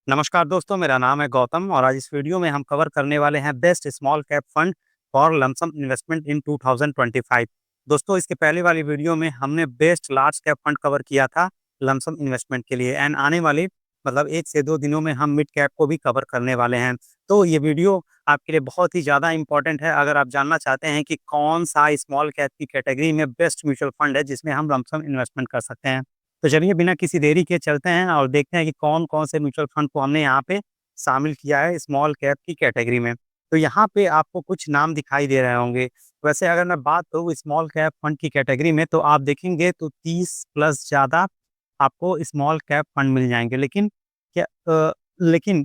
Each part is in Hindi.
नमस्कार दोस्तों, मेरा नाम है गौतम और आज इस वीडियो में हम कवर करने वाले हैं best small cap fund for lump sum investment इन 2025। दोस्तों, इसके पहले वाली वीडियो में हमने best large cap fund cover किया था लमसम इन्वेस्टमेंट के लिए एंड आने वाली मतलब 1 से 2 दिनों में हम मिड कैप को भी कवर करने वाले हैं। तो ये वीडियो आपके लिए बहुत ही ज़्यादा इंपॉर्टेंट है अगर आप जानना चाहते हैं कि कौन सा स्मॉल कैप की कैटेगरी में बेस्ट म्यूचुअल फंड है जिसमें हम लमसम इन्वेस्टमेंट कर सकते हैं। तो चलिए बिना किसी देरी के चलते हैं और देखते हैं कि कौन-कौन से म्यूचुअल फंड को हमने यहाँ पे शामिल किया है स्मॉल कैप की कैटेगरी में। तो यहाँ पे आपको कुछ नाम दिखाई दे रहे होंगे। वैसे अगर मैं बात करूँ स्मॉल कैप फंड की कैटेगरी में तो आप देखेंगे तो 30 प्लस ज़्यादा आपको स्मॉल कैप फंड मिल जाएँगे। लेकिन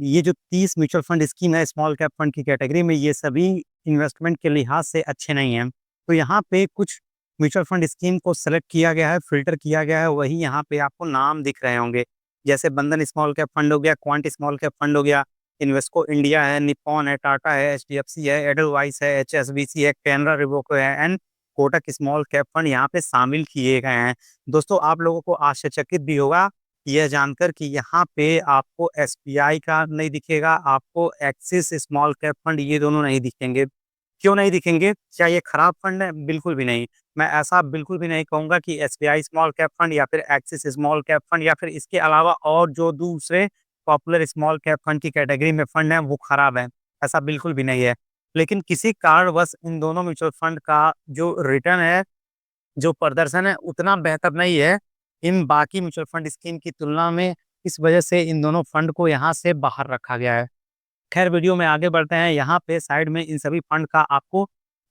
ये जो 30 म्यूचुअल फंड स्कीम है स्मॉल कैप फंड की कैटेगरी में, ये सभी इन्वेस्टमेंट के लिहाज से अच्छे नहीं हैं। तो यहाँ पे कुछ म्यूचुअल फंड स्कीम को सेलेक्ट किया गया है, फ़िल्टर किया गया है, वही यहाँ पे आपको नाम दिख रहे होंगे। जैसे बंधन स्मॉल कैप फंड हो गया, क्वांट स्मॉल कैप फंड हो गया, इन्वेस्को इंडिया है, निप्पॉन है, टाटा है, एचडीएफसी है, एडलवाइस है, एचएसबीसी है, कैनरा रेवोको है and Kotak small cap fund यहाँ पे शामिल किए गए हैं। दोस्तों, आप लोगों को आश्चर्यचकित भी होगा यह जानकर कि यहाँ पे आपको एसबीआई का नहीं दिखेगा, आपको एक्सिस स्मॉल कैप फंड ये दोनों नहीं दिखेंगे। क्यों नहीं दिखेंगे? क्या ये खराब फंड है? बिल्कुल भी नहीं। मैं ऐसा बिल्कुल भी नहीं कहूँगा कि एसबीआई स्मॉल कैप फंड या फिर एक्सिस स्मॉल कैप फंड या फिर इसके अलावा और जो दूसरे पॉपुलर स्मॉल कैप फंड की कैटेगरी में फंड हैं, वो खराब हैं। ऐसा बिल्कुल भी नहीं है। लेकिन किसी कारणवश इन दोनों म्यूचुअल फंड का जो रिटर्न है, जो प्रदर्शन है, उतना बेहतर नहीं है, इन बाकी म्यूचुअल फंड स्कीम की तुलना में। इस वजह से इन दोनों फंड को यहाँ से बाहर रखा गया है। खैर वीडियो में आगे बढ़ते हैं। यहाँ पे साइड में इन सभी फंड का आपको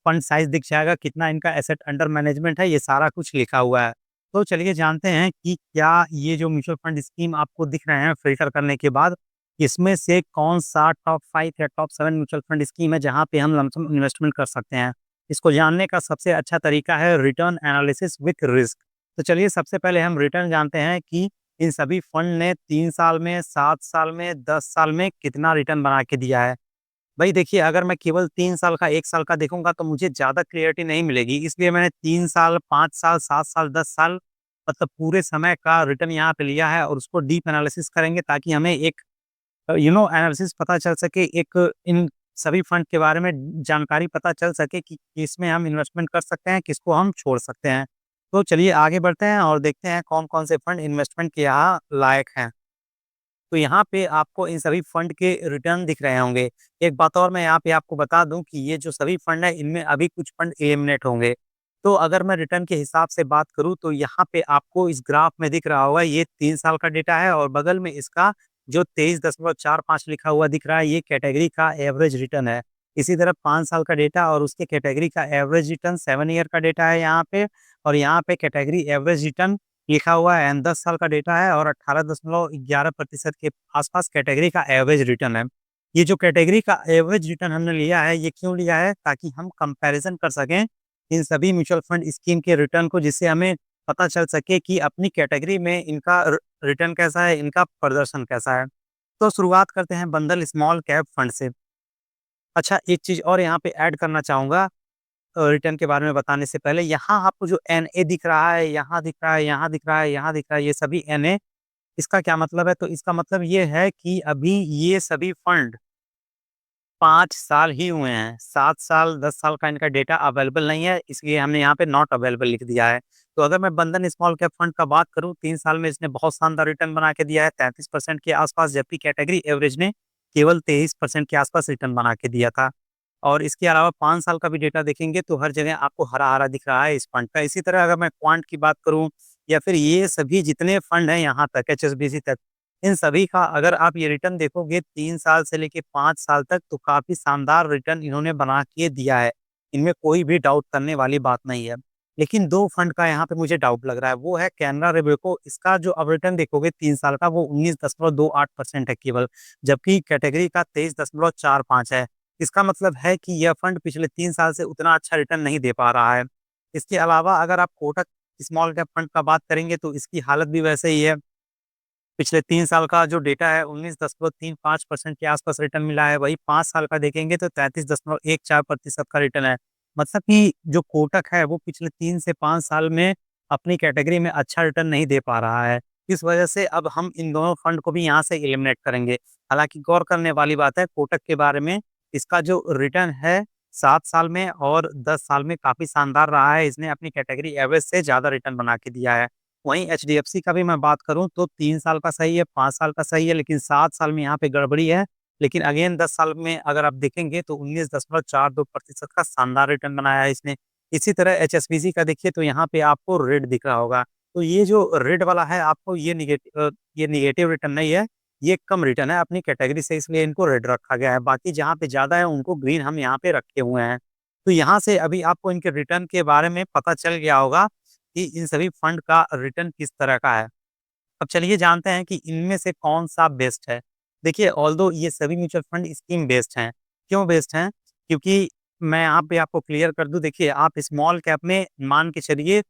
फंड साइज़ दिख जाएगा, कितना इनका एसेट अंडर मैनेजमेंट है, ये सारा कुछ लिखा हुआ है। तो चलिए जानते हैं कि क्या ये जो म्यूचुअल फंड स्कीम आपको दिख रहे हैं फ़िल्टर करने के बाद, इसमें से कौन-सा टॉप 5 या टॉप 7 म्यूचुअल फंड स्कीम है जहाँ पे हम लमसम इन्वेस्टमेंट कर सकते हैं। इसको जानने का सबसे अच्छा तरीका है रिटर्न एनालिसिस विथ रिस्क। तो चलिए सबसे पहले हम रिटर्न जानते हैं कि इन सभी फंड ने 3 साल में, 7 साल में, 10 साल में कितना रिटर्न बना के दिया है। भाई देखिए, अगर मैं केवल 3 साल का, 1 साल का देखूँगा तो मुझे ज़्यादा क्लैरिटी नहीं मिलेगी। इसलिए मैंने 3 साल, 5 साल, 7 साल, 10 साल मतलब पूरे समय का रिटर्न यहाँ पे लिया है और उसको डीप एनालिसिस करेंगे ताकि हमें एक एनालिसिस पता चल सके, एक इन सभी फंड के बारे में जानकारी पता चल सके कि किसमें हम इन्वेस्टमेंट कर सकते हैं, किसको हम छोड़ सकते हैं। तो चलिए आगे बढ़ते हैं और देखते हैं कौन-कौन से फंड इन्वेस्टमेंट के यहाँ लायक हैं। तो यहाँ पे आपको इन सभी फंड के रिटर्न दिख रहे होंगे। एक बात और मैं यहाँ पे आपको बता दूँ कि ये जो सभी फंड हैं, इनमें अभी कुछ फंड एलिमिनेट होंगे। तो अगर मैं रिटर्न के हिसाब से बात करूँ तो यहाँ पे आपको इस ग्राफ में दिख रहा होगा, ये 3 साल का डेटा है और बगल में इसका जो 23.45 लिखा हुआ दिख रहा है, ये कैटेगरी का एवरेज रिटर्न है। इसी तरह 5 साल का डेटा और उसके कैटेगरी का एवरेज रिटर्न 7 ईयर का डेटा है यहाँ पे, और यहाँ पे कैटेगरी एवरेज रिटर्न लिखा हुआ है एंड 10 साल का डेटा है और 18.11% के आसपास कैटेगरी का एवरेज रिटर्न है। ये जो कैटेगरी का एवरेज रिटर्न हमने लिया है, ये क्यों लिया है? ताकि हम कंपैरिज़न कर सकें इन सभी म्यूचुअल फंड स्कीम के रिटर्न को, जिससे हमें पता चल सके कि अपनी कैटेगरी में इनका रिटर्न कैसा है, इनका प्रदर्शन कैसा है। तो शुरुआत करते हैं बंडल स्मॉल कैप फंड से। अच्छा, एक चीज़ और यहाँ पे ऐड करना चाहूँगा रिटर्न के बारे में बताने से पहले, यहाँ आपको जो एनए दिख रहा है, यहाँ दिख रहा है, यहाँ दिख रहा है, यहाँ दिख रहा है, ये सभी एनए, इसका क्या मतलब है? तो इसका मतलब ये है कि अभी ये सभी फंड 5 साल ही हुए हैं। 7 साल, 10 साल का इनका डेटा अवेलेबल नहीं है, इसलिए हमने यहाँ पे नॉट अवेलेबल लिख दिया है। तो अगर मैं बंधन स्मॉल कैप फंड का बात करूँ, 3 साल में इसने बहुत शानदार रिटर्न बना के दिया है, 33% के आसपास, जबकि कैटेगरी एवरेज ने केवल 23% के आसपास रिटर्न बना के दिया था। और इसके अलावा 5 साल का भी डेटा देखेंगे तो हर जगह आपको हरा-हरा दिख रहा है इस फंड का। इसी तरह अगर मैं क्वांट की बात करूँ या फिर ये सभी जितने फंड हैं यहाँ तक, एचएसबीसी तक, इन सभी का अगर आप ये रिटर्न देखोगे 3 साल से लेके 5 साल तक, तो काफ़ी शानदार रिटर्न इन्होंने बना के दिया है। इनमें कोई भी डाउट करने वाली बात नहीं है। लेकिन 2 फंड का यहाँ पे मुझे डाउट लग रहा है, वो है कैनरा रोबेको। इसका जो अब रिटर्न देखोगे 3 साल का, वो 19.28% है केवल, जबकि कैटेगरी का 23.45 है। इसका मतलब है कि यह फंड पिछले 3 साल से उतना अच्छा रिटर्न नहीं दे पा रहा है। इसके अलावा अगर आप कोटक स्मॉल कैप फंड का बात करेंगे तो इसकी हालत भी वैसे ही है। पिछले 3 साल का जो डेटा है 19.35% के आसपास रिटर्न मिला है, वही 5 साल का देखेंगे तो 33.14% का रिटर्न है। मतलब कि जो कोटक है वो पिछले 3 से 5 साल में अपनी कैटेगरी में अच्छा रिटर्न नहीं दे पा रहा है। इस वजह से अब हम इन दोनों फंड को भी यहाँ से एलिमिनेट करेंगे। हालाँकि गौर करने वाली बात है कोटक के बारे में, इसका जो रिटर्न है 7 साल में और 10 साल में काफ़ी शानदार रहा है। इसने अपनी कैटेगरी एवरेज से ज़्यादा रिटर्न बना के दिया है। वहीं एचडीएफसी का भी मैं बात करूँ तो 3 साल का सही है, 5 साल का सही है, लेकिन 7 साल में यहाँ पे गड़बड़ी है। लेकिन अगेन 10 साल में अगर आप देखेंगे तो 19.42% का शानदार रिटर्न बनाया है इसने। इसी तरह एचएसबीसी का देखिए तो यहाँ पे आपको रेड दिख रहा होगा। तो ये जो रेड वाला है आपको ये नेगेटिव रिटर्न नहीं है, ये कम रिटर्न है अपनी कैटेगरी से, इसलिए इनको रेड रखा गया है। बाकी जहाँ पे ज़्यादा है उनको ग्रीन हम यहाँ पे रखे हुए हैं। तो यहाँ से अभी आपको इनके रिटर्न के बारे में पता चल गया होगा कि इन सभी फंड का रिटर्न किस तरह का है। अब चलिए जानते हैं कि इनमें से कौन-सा बेस्ट है। देखिए ऑल्दो ये सभी म्यूचुअल फंड स्कीम बेस्ड हैं। क्यों बेस्ड हैं? क्योंकि मैं यहाँ पे आपको क्लियर कर दूँ, देखिए आप स्मॉल कैप में मान के चलिए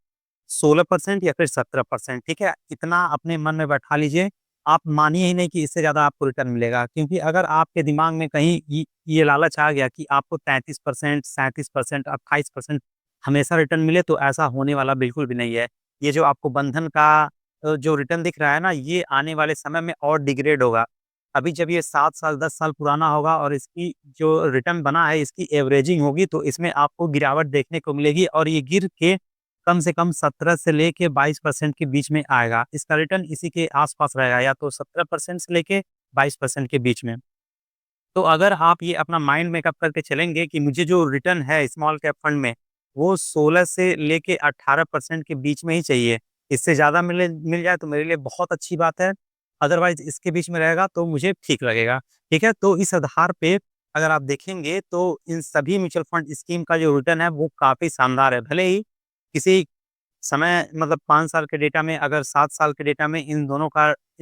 16% या फिर 17%, ठीक है? इतना अपने मन में बैठा लीजिए, आप मानिए ही नहीं कि इससे ज़्यादा आपको रिटर्न मिलेगा। क्योंकि अगर आपके दिमाग में कहीं ये लालच आ गया कि आपको 33%, 37%, 28% हमेशा रिटर्न मिले, तो ऐसा होने वाला बिल्कुल भी नहीं है। ये जो आपको बंधन का जो रिटर्न दिख रहा है ना, ये आने वाले समय में और डिग्रेड होगा। अभी जब ये 7 साल, 10 साल पुराना होगा और इसकी जो रिटर्न बना है, इसकी एवरेजिंग होगी, तो इसमें आपको गिरावट देखने को मिलेगी और ये गिर के कम से कम 17 से लेके 22% के बीच में आएगा। इसका रिटर्न इसी के आस-पास रहेगा, या तो 17% से लेके 22% के बीच में। तो अगर आप ये अपना माइंड मेकअप करके चलेंगे कि मुझे जो रिटर्न है स्मॉल कैप फंड में, वो 16 से लेके 18% के बीच में ही चाहिए। इससे ज़्यादा मिल जाए तो मेरे लिए बहुत अच्छी बात है, अदरवाइज़ इसके बीच में रहेगा तो मुझे ठीक लगेगा। ठीक है? तो इस आधार पे अगर आप देखेंगे तो इन सभी म्यूचुअल फंड स्कीम का जो रिटर्न है वो काफ़ी शानदार है। भले ही किसी समय मतलब 5 साल के डेटा में, अगर 7 साल के डेटा में इन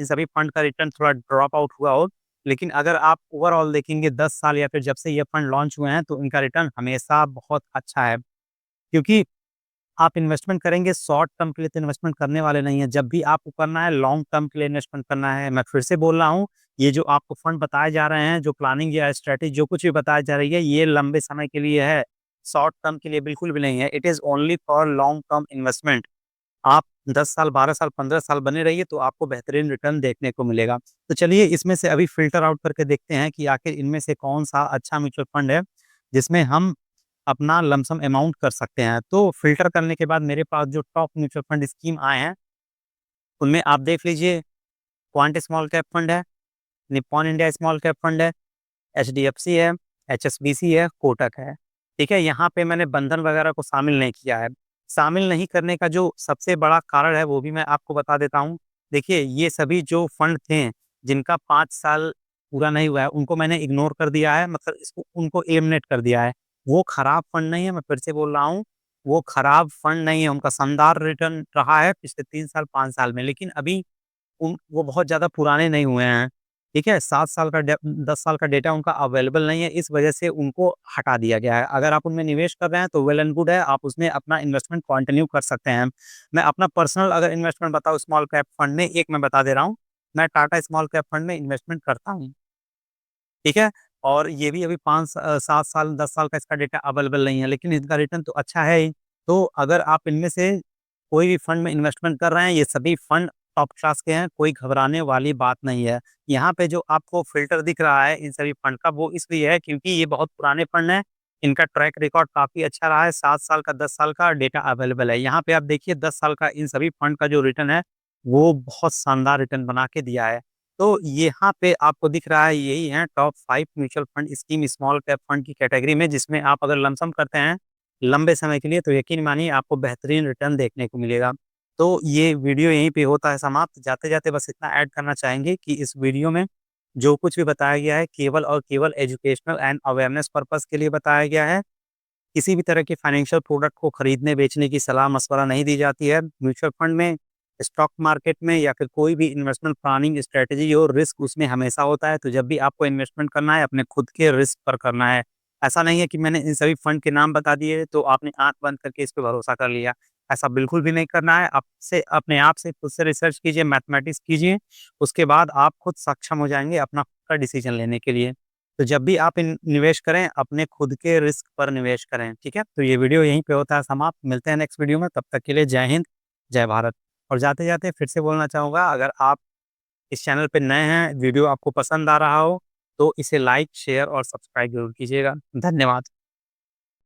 सभी फंड का रिटर्न थोड़ा ड्रॉप आउट हुआ हो, लेकिन अगर आप ओवरऑल देखेंगे 10 साल या फिर जब से ये फंड लॉन्च हुए हैं, तो इनका रिटर्न हमेशा बहुत अच्छा है। क्योंकि आप इन्वेस्टमेंट करेंगे शॉर्ट टर्म के लिए तो इन्वेस्टमेंट करने वाले नहीं हैं। जब भी आपको करना है लॉन्ग टर्म के लिए इन्वेस्टमेंट करना है। मैं फिर से बोल रहा हूँ, ये जो आपको फंड बताए जा रहे हैं, जो प्लानिंग या स्ट्रैटेजी जो कुछ भी बताई जा रही है, ये लंबे समय के लिए है, शॉर्ट टर्म के लिए बिल्कुल भी नहीं है। It is only for long term investment. आप 10 साल, 12 साल, 15 साल बने रहिए तो आपको बेहतरीन रिटर्न देखने को मिलेगा। तो चलिए इसमें से अभी फ़िल्टर आउट करके देखते हैं कि आखिर इनमें से कौन-सा अच्छा म्यूचुअल फंड है, जिसमें हम अपना लमसम अमाउंट कर सकते हैं। तो फ़िल्टर करने के बाद मेरे पास जो टॉप म्यूचुअल फंड स्कीम आए हैं, उनमें आप देख लीजिए क्वांट स्मॉल कैप फंड है, Nippon India small cap fund है, एचडीएफसी है, एचएसबीसी है, कोटक है। ठीक है? यहाँ पे मैंने बंधन वगैरह को शामिल नहीं किया है। शामिल नहीं करने का जो सबसे बड़ा कारण है, वो भी मैं आपको बता देता हूँ। देखिए, ये सभी जो फंड थे, जिनका 5 साल पूरा नहीं हुआ है, उनको मैंने इग्नोर कर दिया है, मतलब इसको उनको एलिमिनेट कर दिया है। वो खराब फंड नहीं है, मैं फिर से बोल रहा हूँ, वो खराब फंड नहीं है, उनका शानदार रिटर्न रहा है पिछले 3 साल, 5 साल में। लेकिन अभी वो बहुत ज़्यादा पुराने नहीं हुए हैं, ठीक है? 7 साल का 10 साल का डेटा उनका अवेलेबल नहीं है, इस वजह से उनको हटा दिया गया है। अगर आप उनमें निवेश कर रहे हैं तो वेल एंड गुड है, आप उसमें अपना इन्वेस्टमेंट कंटिन्यू कर सकते हैं। मैं अपना पर्सनल अगर इन्वेस्टमेंट बताऊँ स्मॉल कैप फंड में, एक मैं बता दे रहा हूँ, मैं टाटा स्मॉल कैप फंड में इन्वेस्टमेंट करता हूँ, ठीक है? और ये भी अभी 7 साल, 10 साल का इसका डेटा अवेलेबल नहीं है, लेकिन इनका रिटर्न तो अच्छा है ही। तो अगर आप इनमें से कोई भी फंड में इन्वेस्टमेंट कर रहे हैं, ये सभी फंड टॉप क्लास के हैं, कोई घबराने वाली बात नहीं है। यहाँ पे जो आपको फ़िल्टर दिख रहा है इन सभी फंड का, वो इसलिए है क्योंकि ये बहुत पुराने फंड हैं, इनका ट्रैक रिकॉर्ड काफ़ी अच्छा रहा है, 7 साल का, 10 साल का डेटा अवेलेबल है। यहाँ पे आप देखिए 10 साल का इन सभी फंड का जो रिटर्न है, वो बहुत शानदार रिटर्न बना के दिया है। तो यहाँ पे आपको दिख रहा है यही है top 5 mutual fund scheme small cap fund की कैटेगरी में, जिसमें आप अगर लमसम करते हैं लंबे समय के लिए, तो यकीन मानिए आपको बेहतरीन रिटर्न देखने को मिलेगा। तो ये वीडियो यहीं पे होता है समाप्त। जाते-जाते बस इतना ऐड करना चाहेंगे कि इस वीडियो में जो कुछ भी बताया गया है केवल और केवल एजुकेशनल एंड अवेयरनेस पर्पज़ के लिए बताया गया है। किसी भी तरह के फाइनेंशियल प्रोडक्ट को खरीदने-बेचने की सलाह-मशवरा नहीं दी जाती है। म्यूचुअल फंड में, स्टॉक मार्केट में या फिर कोई भी इन्वेस्टमेंट प्लानिंग स्ट्रैटेजी हो, रिस्क उसमें हमेशा होता है। तो जब भी आपको इन्वेस्टमेंट करना है, अपने खुद के रिस्क पर करना है। ऐसा नहीं है कि मैंने इन सभी फंड के नाम बता दिए, तो आपने आँख बंद करके इस पे भरोसा कर लिया। ऐसा बिल्कुल भी नहीं करना है। आपसे अपने आप से खुद से रिसर्च कीजिए, मैथमेटिक्स कीजिए, उसके बाद आप खुद सक्षम हो जाएँगे अपना खुद का डिसीज़न लेने के लिए। तो जब भी आप इन निवेश करें, अपने खुद के रिस्क पर निवेश करें, ठीक है? तो ये वीडियो यहीं पे होता है समाप्त। मिलते हैं नेक्स्ट वीडियो में, तब तक के लिए जय हिंद, जय भारत। और जाते जाते फिर से बोलना चाहूँगा, अगर आप इस चैनल पे नए हैं, वीडियो आपको पसंद आ रहा हो, तो इसे लाइक, शेयर और सब्सक्राइब जरूर कीजिएगा। धन्यवाद।